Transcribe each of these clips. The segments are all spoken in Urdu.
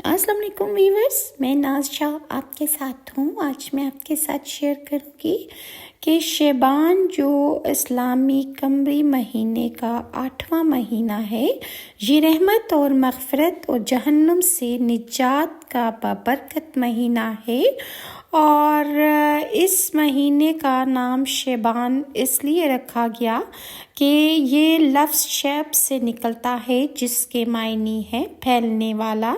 السلام علیکم ویورز، میں ناز شاہ آپ کے ساتھ ہوں۔ آج میں آپ کے ساتھ شیئر کروں گی کہ شعبان جو اسلامی قمری مہینے کا 8واں مہینہ ہے، یہ رحمت اور مغفرت اور جہنم سے نجات کا بابرکت مہینہ ہے۔ اور اس مہینے کا نام شعبان اس لیے رکھا گیا کہ یہ لفظ شیب سے نکلتا ہے، جس کے معنی ہے پھیلنے والا۔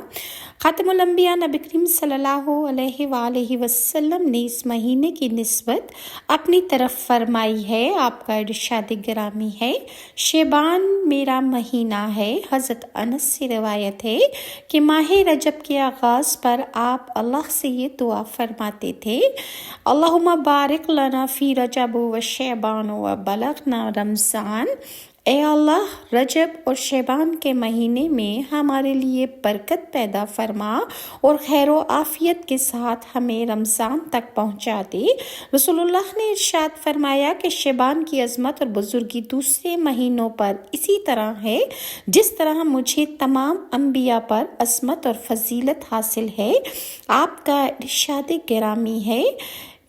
خاتم الانبیاء نبی کریم صلی اللہ علیہ وآلہ وسلم نے اس مہینے کی نسبت اپنی طرف فرمائی ہے۔ آپ کا ارشاد گرامی ہے، شعبان میرا مہینہ ہے۔ حضرت انس سے روایت ہے کہ ماہ رجب کے آغاز پر آپ اللہ سے یہ دعا فرماتے تھے، اللہم بارک لنا فی رجب و شعبان و بلغنا رمضان۔ اے اللہ، رجب اور شعبان کے مہینے میں ہمارے لیے برکت پیدا فرما اور خیر و عافیت کے ساتھ ہمیں رمضان تک پہنچا دے۔ رسول اللہ نے ارشاد فرمایا کہ شعبان کی عظمت اور بزرگی دوسرے مہینوں پر اسی طرح ہے جس طرح مجھے تمام انبیاء پر عظمت اور فضیلت حاصل ہے۔ آپ کا ارشاد گرامی ہے،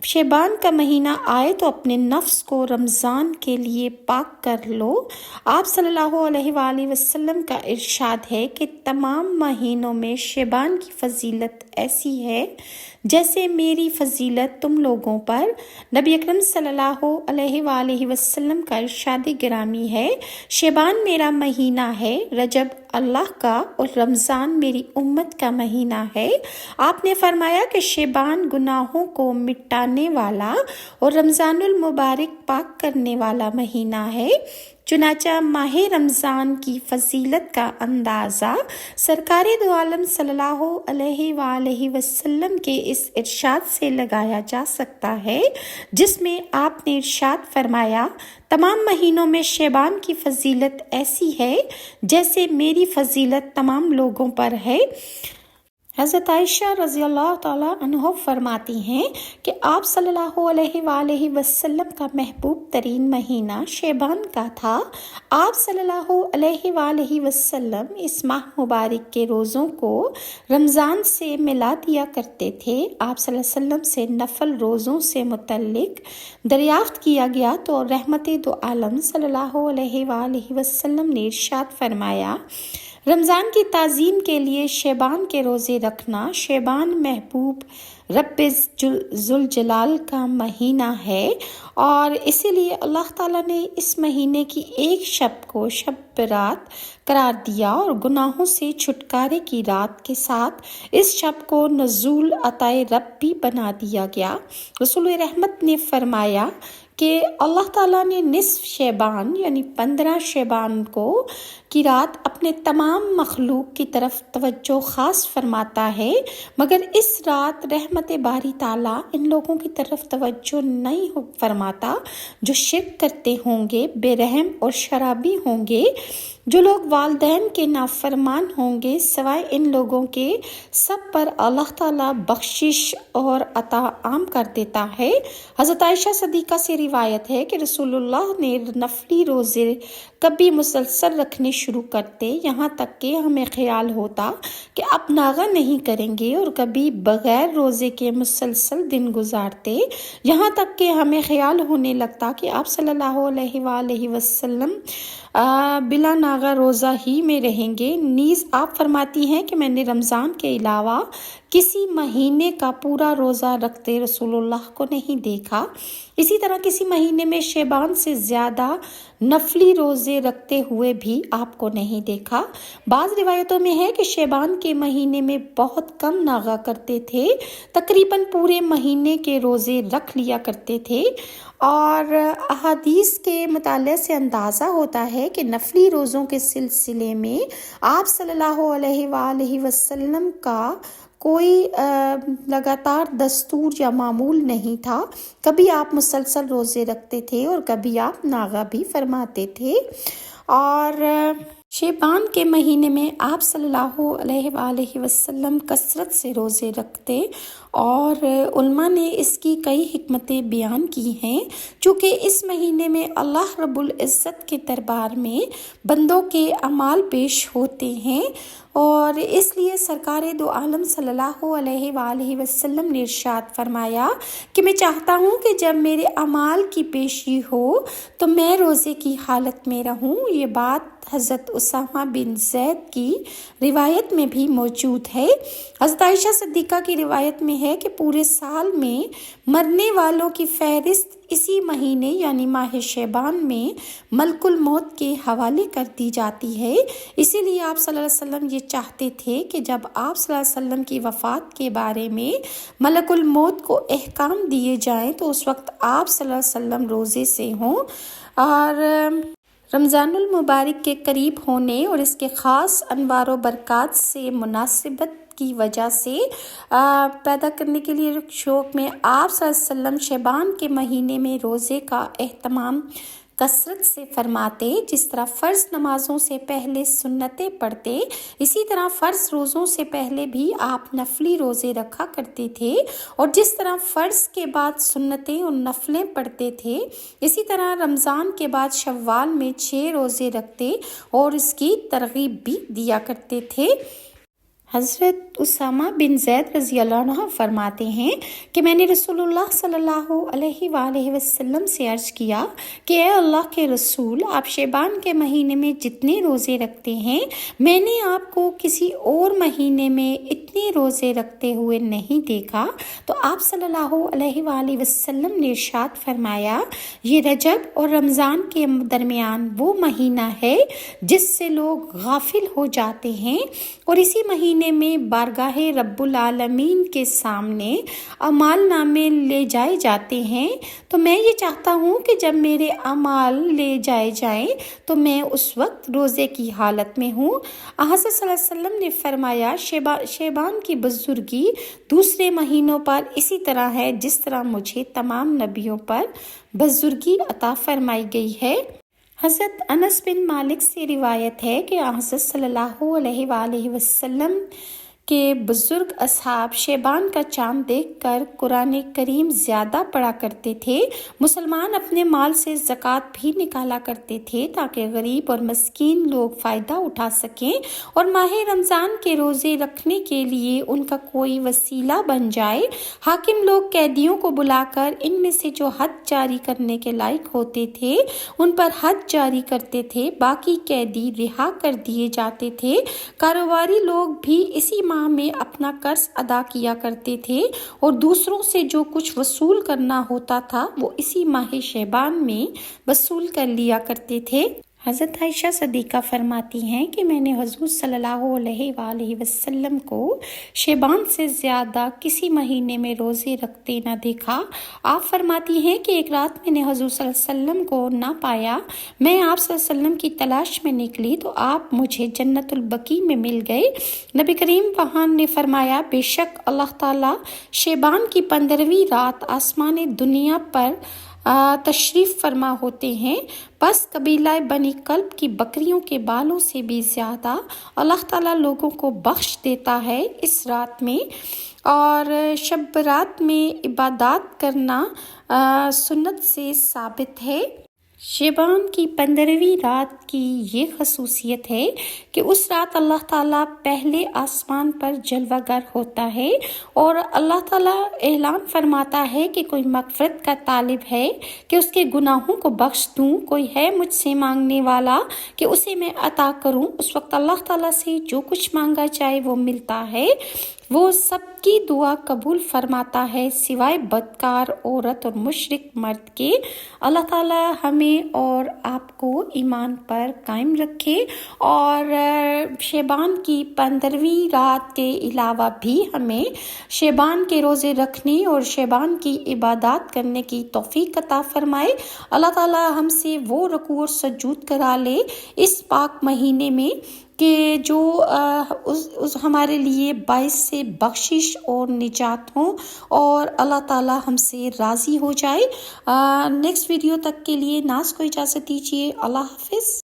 شعبان کا مہینہ آئے تو اپنے نفس کو رمضان کے لیے پاک کر لو۔ آپ صلی اللہ علیہ وآلہ وسلم کا ارشاد ہے کہ تمام مہینوں میں شعبان کی فضیلت ایسی ہے جیسے میری فضیلت تم لوگوں پر۔ نبی اکرم صلی اللہ علیہ وآلہ وسلم کا ارشاد گرامی ہے، شعبان میرا مہینہ ہے، رجب اللہ کا اور رمضان میری امت کا مہینہ ہے۔ آپ نے فرمایا کہ شعبان گناہوں کو مٹانے والا اور رمضان المبارک پاک کرنے والا مہینہ ہے۔ چنانچہ ماہ رمضان کی فضیلت کا اندازہ سرکار دو عالم صلی اللہ علیہ وآلہ وسلم کے اس ارشاد سے لگایا جا سکتا ہے، جس میں آپ نے ارشاد فرمایا، تمام مہینوں میں شعبان کی فضیلت ایسی ہے جیسے میری فضیلت تمام لوگوں پر ہے۔ حضرت عائشہ رضی اللہ تعالیٰ عنہ فرماتی ہیں کہ آپ صلی اللہ علیہ وآلہ وسلم کا محبوب ترین مہینہ شعبان کا تھا۔ آپ صلی اللہ علیہ وآلہ وسلم اس ماہ مبارک کے روزوں کو رمضان سے ملا دیا کرتے تھے۔ آپ صلی اللہ علیہ وسلم سے نفل روزوں سے متعلق دریافت کیا گیا تو رحمت دو عالم صلی اللہ علیہ وآلہ وسلم نے ارشاد فرمایا، رمضان کی تعظیم کے لیے شعبان کے روزے رکھنا۔ شعبان محبوب رب ذوالجلال کا مہینہ ہے اور اسی لیے اللہ تعالیٰ نے اس مہینے کی ایک شب کو شب برات قرار دیا اور گناہوں سے چھٹکارے کی رات کے ساتھ اس شب کو نزول عطائے رب بھی بنا دیا گیا۔ رسول رحمت نے فرمایا کہ اللہ تعالیٰ نے نصف شعبان یعنی 15 شعبان کی رات اپنے تمام مخلوق کی طرف توجہ خاص فرماتا ہے، مگر اس رات رحمت باری تعالیٰ ان لوگوں کی طرف توجہ نہیں فرماتا جو شرک کرتے ہوں گے، بے رحم اور شرابی ہوں گے، جو لوگ والدین کے نافرمان ہوں گے، سوائے ان لوگوں کے سب پر اللہ تعالیٰ بخشش اور عطا عام کر دیتا ہے۔ حضرت عائشہ صدیقہ سے روایت ہے کہ رسول اللہ نے نفلی روزے کبھی مسلسل رکھنے شروع کرتے یہاں تک کہ ہمیں خیال ہوتا کہ اب ناغہ نہیں کریں گے، اور کبھی بغیر روزے کے مسلسل دن گزارتے یہاں تک کہ ہمیں خیال ہونے لگتا کہ آپ صلی اللہ علیہ وآلہ وسلم بلا ناغہ روزہ ہی میں رہیں گے۔ نیز آپ فرماتی ہیں کہ میں نے رمضان کے علاوہ کسی مہینے کا پورا روزہ رکھتے رسول اللہ کو نہیں دیکھا، اسی طرح کسی مہینے میں شعبان سے زیادہ نفلی روزے رکھتے ہوئے بھی آپ کو نہیں دیکھا۔ بعض روایتوں میں ہے کہ شعبان کے مہینے میں بہت کم ناغہ کرتے تھے، تقریباً پورے مہینے کے روزے رکھ لیا کرتے تھے، اور احادیث کے مطالعے سے اندازہ ہوتا ہے کہ نفلی روزوں کے سلسلے میں آپ صلی اللہ علیہ وآلہ وسلم کا کوئی لگاتار دستور یا معمول نہیں تھا، کبھی آپ مسلسل روزے رکھتے تھے اور کبھی آپ ناغہ بھی فرماتے تھے۔ اور شعبان کے مہینے میں آپ صلی اللہ علیہ وآلہ وسلم کثرت سے روزے رکھتے اور علماء نے اس کی کئی حکمتیں بیان کی ہیں، چونکہ اس مہینے میں اللہ رب العزت کے دربار میں بندوں کے اعمال پیش ہوتے ہیں، اور اس لیے سرکار دو عالم صلی اللہ علیہ وآلہ وسلم نے ارشاد فرمایا کہ میں چاہتا ہوں کہ جب میرے اعمال کی پیشی ہو تو میں روزے کی حالت میں رہوں۔ یہ بات حضرت اسامہ بن زید کی روایت میں بھی موجود ہے۔ حضرت عائشہ صدیقہ کی روایت میں ہے کہ پورے سال میں مرنے والوں کی فہرست اسی مہینے یعنی ماہ شعبان میں ملک الموت کے حوالے کر دی جاتی ہے۔ اسی لیے آپ صلی اللہ علیہ وسلم یہ چاہتے تھے کہ جب آپ صلی اللہ علیہ وسلم کی وفات کے بارے میں ملک الموت کو احکام دیے جائیں تو اس وقت آپ صلی اللہ علیہ وسلم روزے سے ہوں، اور رمضان المبارک کے قریب ہونے اور اس کے خاص انوار و برکات سے مناسبت کی وجہ سے پیدا کرنے کے لیے شوق میں آپ صلی اللہ علیہ وسلم شعبان کے مہینے میں روزے کا اہتمام کثرت سے فرماتے۔ جس طرح فرض نمازوں سے پہلے سنتیں پڑھتے، اسی طرح فرض روزوں سے پہلے بھی آپ نفلی روزے رکھا کرتے تھے، اور جس طرح فرض کے بعد سنتیں اور نفلیں پڑھتے تھے، اسی طرح رمضان کے بعد شوال میں 6 روزے رکھتے اور اس کی ترغیب بھی دیا کرتے تھے۔ حضرت اسامہ بن زید رضی اللہ عنہ فرماتے ہیں کہ میں نے رسول اللہ صلی اللہ علیہ وآلہ وسلم سے عرض کیا کہ اے اللہ کے رسول، آپ شعبان کے مہینے میں جتنے روزے رکھتے ہیں میں نے آپ کو کسی اور مہینے میں اتنے روزے رکھتے ہوئے نہیں دیکھا۔ تو آپ صلی اللہ علیہ وآلہ وسلم نے ارشاد فرمایا، یہ رجب اور رمضان کے درمیان وہ مہینہ ہے جس سے لوگ غافل ہو جاتے ہیں، اور اسی مہینے میں بارگاہ رب العالمین کے سامنے اعمال نامے لے جائے جاتے ہیں۔ تو میں یہ چاہتا ہوں کہ جب میرے اعمال لے جائے جائیں تو میں اس وقت روزے کی حالت میں ہوں۔ حضرت صلی اللہ علیہ وسلم نے فرمایا، شعبان کی بزرگی دوسرے مہینوں پر اسی طرح ہے جس طرح مجھے تمام نبیوں پر بزرگی عطا فرمائی گئی ہے۔ حضرت انس بن مالک سے روایت ہے کہ حضرت صلی اللہ علیہ وآلہ وسلم کے بزرگ اصحاب شعبان کا چاند دیکھ کر قرآن کریم زیادہ پڑھا کرتے تھے۔ مسلمان اپنے مال سے زکوٰۃ بھی نکالا کرتے تھے تاکہ غریب اور مسکین لوگ فائدہ اٹھا سکیں اور ماہ رمضان کے روزے رکھنے کے لیے ان کا کوئی وسیلہ بن جائے۔ حاکم لوگ قیدیوں کو بلا کر ان میں سے جو حد جاری کرنے کے لائق ہوتے تھے ان پر حد جاری کرتے تھے، باقی قیدی رہا کر دیے جاتے تھے۔ کاروباری لوگ بھی اسی ماہ میں اپنا قرض ادا کیا کرتے تھے اور دوسروں سے جو کچھ وصول کرنا ہوتا تھا وہ اسی ماہ شعبان میں وصول کر لیا کرتے تھے۔ حضرت عائشہ صدیقہ فرماتی ہیں کہ میں نے حضور صلی اللہ علیہ وآلہ وسلم کو شعبان سے زیادہ کسی مہینے میں روزے رکھتے نہ دیکھا۔ آپ فرماتی ہیں کہ ایک رات میں نے حضور صلی اللہ علیہ وسلم کو نہ پایا، میں آپ صلی اللہ علیہ وسلم کی تلاش میں نکلی تو آپ مجھے جنت البقیع میں مل گئے۔ نبی کریم وہاں نے فرمایا، بے شک اللہ تعالیٰ شعبان کی 15ویں رات آسمان دنیا پر تشریف فرما ہوتے ہیں، بس قبیلہ بنی کلب کی بکریوں کے بالوں سے بھی زیادہ اللہ تعالیٰ لوگوں کو بخش دیتا ہے اس رات میں، اور شب برات میں عبادات کرنا سنت سے ثابت ہے۔ شعبان کی 15ویں رات کی یہ خصوصیت ہے کہ اس رات اللہ تعالیٰ پہلے آسمان پر جلوہ گر ہوتا ہے اور اللہ تعالیٰ اعلان فرماتا ہے کہ کوئی مغفرت کا طالب ہے کہ اس کے گناہوں کو بخش دوں، کوئی ہے مجھ سے مانگنے والا کہ اسے میں عطا کروں۔ اس وقت اللہ تعالیٰ سے جو کچھ مانگا جائے وہ ملتا ہے، وہ سب کی دعا قبول فرماتا ہے سوائے بدکار عورت اور مشرک مرد کے۔ اللہ تعالیٰ ہمیں اور آپ کو ایمان پر قائم رکھے، اور شعبان کی 15ویں رات کے علاوہ بھی ہمیں شعبان کے روزے رکھنے اور شعبان کی عبادات کرنے کی توفیق عطا فرمائے۔ اللہ تعالیٰ ہم سے وہ رکوع اور سجود کرا لے اس پاک مہینے میں کہ جو ہمارے لیے باعث سے بخشش اور نجات ہوں، اور اللہ تعالیٰ ہم سے راضی ہو جائے۔ نیکسٹ ویڈیو تک کے لیے ناز کو اجازت دیجیے۔ اللہ حافظ۔